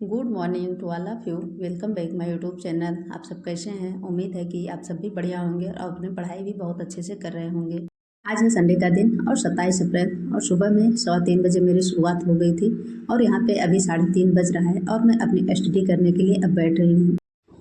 Good morning to all of you. Welcome back my YouTube channel. आप सब कैसे हैं? उम्मीद है कि आप सब भी बढ़िया होंगे और अपनी पढ़ाई भी बहुत अच्छे से कर रहे होंगे। आज है संडे का दिन और 27 अप्रैल और सुबह में 3:15 बजे मेरी शुरुआत हो गई थी और यहाँ पे अभी 3:30 बज रहा है और मैं अपनी स्टडी करने के लिए अब बैठ रही हूँ।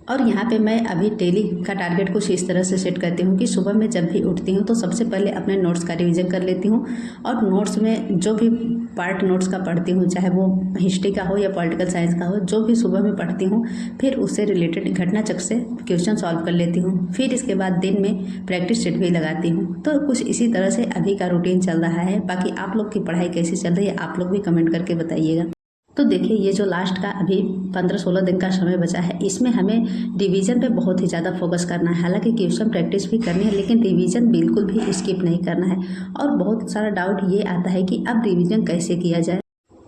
और यहाँ पे मैं अभी डेली का टारगेट कुछ इस तरह से सेट करती हूँ कि सुबह में जब भी उठती हूँ तो सबसे पहले अपने नोट्स का रिवीजन कर लेती हूँ और नोट्स में जो भी पार्ट नोट्स का पढ़ती हूँ, चाहे वो हिस्ट्री का हो या पॉलिटिकल साइंस का हो, जो भी सुबह में पढ़ती हूँ फिर उससे रिलेटेड घटनाचक्र से क्वेश्चन सॉल्व कर लेती हूँ। फिर इसके बाद दिन में प्रैक्टिस सेट भी लगाती हूँ। तो कुछ इसी तरह से अभी का रूटीन चल रहा है। बाकी आप लोग की पढ़ाई कैसी चल रही है आप लोग भी कमेंट करके बताइएगा। तो देखिए, ये जो लास्ट का अभी 15-16 दिन का समय बचा है, इसमें हमें रिवीजन पे बहुत ही ज़्यादा फोकस करना है। हालांकि क्वेश्चन प्रैक्टिस भी करनी है लेकिन रिवीजन बिल्कुल भी स्किप नहीं करना है। और बहुत सारा डाउट ये आता है कि अब रिवीजन कैसे किया जाए।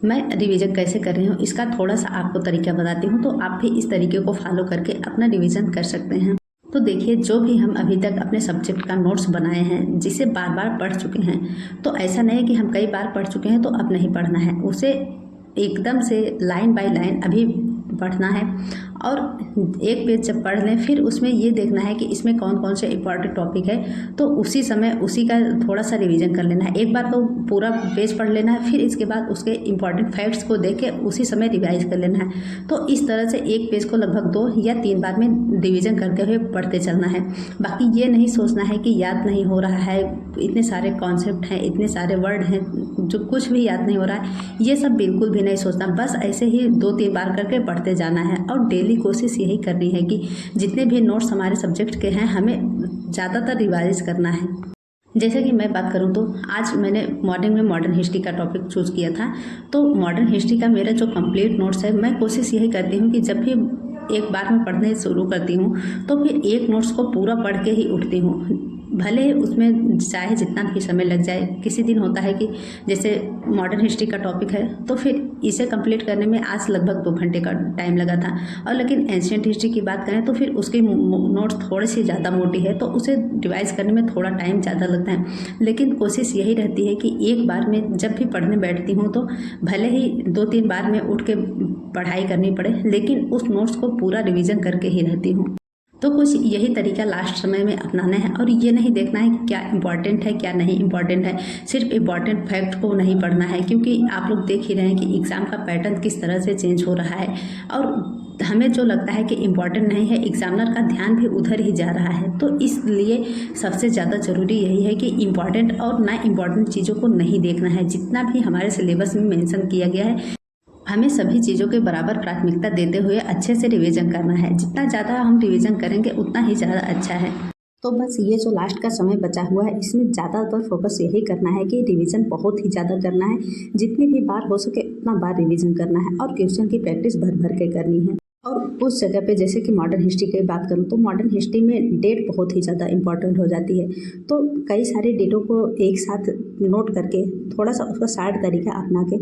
मैं रिवीजन कैसे कर रही हूँ इसका थोड़ा सा आपको तरीका बताती हूँ, तो आप भी इस तरीके को फॉलो करके अपना रिवीजन कर सकते हैं। तो देखिए, जो भी हम अभी तक अपने सब्जेक्ट का नोट्स बनाए हैं, जिसे बार बार पढ़ चुके हैं, तो ऐसा नहीं है कि हम कई बार पढ़ चुके हैं तो अब नहीं पढ़ना है। उसे एकदम से लाइन बाय लाइन अभी पढ़ना है और एक पेज जब पढ़ लें फिर उसमें ये देखना है कि इसमें कौन कौन से इंपॉर्टेंट टॉपिक है, तो उसी समय उसी का थोड़ा सा रिवीजन कर लेना है। एक बार तो पूरा पेज पढ़ लेना है, फिर इसके बाद उसके इंपॉर्टेंट फैक्ट्स को देख के उसी समय रिवाइज कर लेना है। तो इस तरह से एक पेज को लगभग 2 या 3 बार में रिवीजन करते हुए पढ़ते चलना है। बाकी ये नहीं सोचना है कि याद नहीं हो रहा है, इतने सारे कॉन्सेप्ट हैं, इतने सारे वर्ड हैं जो कुछ भी याद नहीं हो रहा है, ये सब बिल्कुल भी नहीं सोचना। बस ऐसे ही 2-3 बार करके पढ़ते जाना है और डेली कोशिश यही करनी है कि जितने भी नोट्स हमारे सब्जेक्ट के हैं हमें ज़्यादातर रिवाइज करना है। जैसे कि मैं बात करूं तो आज मैंने मॉर्निंग में मॉडर्न हिस्ट्री का टॉपिक चूज़ किया था। तो मॉडर्न हिस्ट्री का मेरा जो कंप्लीट नोट्स है, मैं कोशिश यही करती हूं कि जब भी एक बार मैं पढ़ने शुरू करती हूं तो फिर एक नोट्स को पूरा पढ़ के ही उठती हूं, भले उसमें चाहे जितना भी समय लग जाए। किसी दिन होता है कि जैसे मॉडर्न हिस्ट्री का टॉपिक है तो फिर इसे कंप्लीट करने में आज लगभग 2 घंटे का टाइम लगा था, और लेकिन एंशिएंट हिस्ट्री की बात करें तो फिर उसकी नोट्स थोड़ी सी ज़्यादा मोटी है तो उसे रिवाइज करने में थोड़ा टाइम ज़्यादा लगता है। लेकिन कोशिश यही रहती है कि एक बार में जब भी पढ़ने बैठती हूँ तो भले ही 2-3 बार में उठ के पढ़ाई करनी पड़े, लेकिन उस नोट्स को पूरा रिवीजन करके ही रहती हूँ। तो कुछ यही तरीका लास्ट समय में अपनाना है और ये नहीं देखना है कि क्या इम्पॉर्टेंट है क्या नहीं इम्पॉर्टेंट है। सिर्फ इम्पॉर्टेंट फैक्ट को नहीं पढ़ना है, क्योंकि आप लोग देख ही रहे हैं कि एग्ज़ाम का पैटर्न किस तरह से चेंज हो रहा है और हमें जो लगता है कि इम्पॉर्टेंट नहीं है, एग्जामिनर का ध्यान भी उधर ही जा रहा है। तो इसलिए सबसे ज़्यादा ज़रूरी यही है कि इम्पॉर्टेंट और ना इम्पॉर्टेंट चीज़ों को नहीं देखना है। जितना भी हमारे सिलेबस में मेंशन किया गया है, हमें सभी चीज़ों के बराबर प्राथमिकता देते हुए अच्छे से रिवीजन करना है। जितना ज़्यादा हम रिवीजन करेंगे उतना ही ज़्यादा अच्छा है। तो बस ये जो लास्ट का समय बचा हुआ है, इसमें ज़्यादातर फोकस यही करना है कि रिवीजन बहुत ही ज़्यादा करना है। जितनी भी बार हो सके उतना बार रिवीजन करना है और क्वेश्चन की प्रैक्टिस भर भर के करनी है। और उस जगह पे जैसे कि मॉडर्न हिस्ट्री की बात करूँ तो मॉडर्न हिस्ट्री में डेट बहुत ही ज़्यादा इम्पॉर्टेंट हो जाती है। तो कई सारे डेटों को एक साथ नोट करके थोड़ा सा उसका शार्ट तरीका अपना के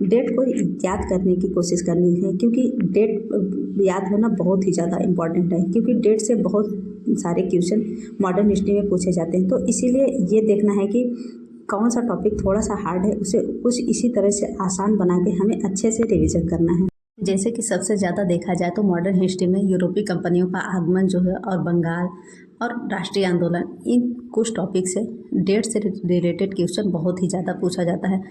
डेट को याद करने की कोशिश करनी है, क्योंकि डेट याद होना बहुत ही ज़्यादा इम्पॉर्टेंट है, क्योंकि डेट से बहुत सारे क्वेश्चन मॉडर्न हिस्ट्री में पूछे जाते हैं। तो इसीलिए ये देखना है कि कौन सा टॉपिक थोड़ा सा हार्ड है उसे कुछ इसी तरह से आसान बना के हमें अच्छे से रिविज़न करना है। जैसे कि सबसे ज़्यादा देखा जाए तो मॉडर्न हिस्ट्री में यूरोपीय कंपनियों का आगमन जो है और बंगाल और राष्ट्रीय आंदोलन, इन कुछ टॉपिक से डेट से रिलेटेड क्वेश्चन बहुत ही ज़्यादा पूछा जाता है।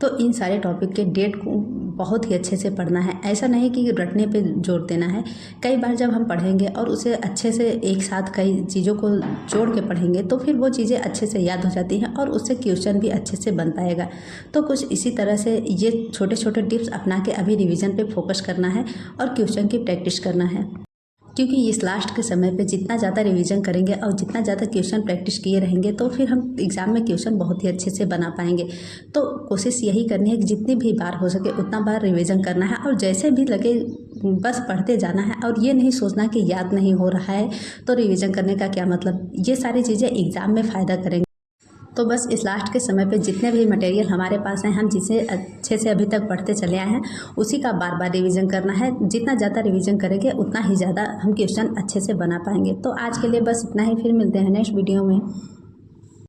तो इन सारे टॉपिक के डेट को बहुत ही अच्छे से पढ़ना है। ऐसा नहीं कि रटने पे जोर देना है। कई बार जब हम पढ़ेंगे और उसे अच्छे से एक साथ कई चीज़ों को जोड़ के पढ़ेंगे तो फिर वो चीज़ें अच्छे से याद हो जाती हैं और उससे क्वेश्चन भी अच्छे से बन पाएगा। तो कुछ इसी तरह से ये छोटे छोटे टिप्स अपना के अभी रिविज़न पे फोकस करना है और क्वेश्चन की प्रैक्टिस करना है, क्योंकि इस लास्ट के समय पे जितना ज़्यादा रिवीजन करेंगे और जितना ज़्यादा क्वेश्चन प्रैक्टिस किए रहेंगे तो फिर हम एग्ज़ाम में क्वेश्चन बहुत ही अच्छे से बना पाएंगे। तो कोशिश यही करनी है कि जितनी भी बार हो सके उतना बार रिवीजन करना है और जैसे भी लगे बस पढ़ते जाना है और ये नहीं सोचना कि याद नहीं हो रहा है तो रिवीजन करने का क्या मतलब। ये सारी चीज़ें एग्ज़ाम में फ़ायदा करेंगे। तो बस इस लास्ट के समय पे जितने भी मटेरियल हमारे पास हैं, हम जिसे अच्छे से अभी तक पढ़ते चले आए हैं उसी का बार बार रिवीजन करना है। जितना ज़्यादा रिवीजन करेंगे उतना ही ज़्यादा हम क्वेश्चन अच्छे से बना पाएंगे। तो आज के लिए बस इतना ही, फिर मिलते हैं नेक्स्ट वीडियो में।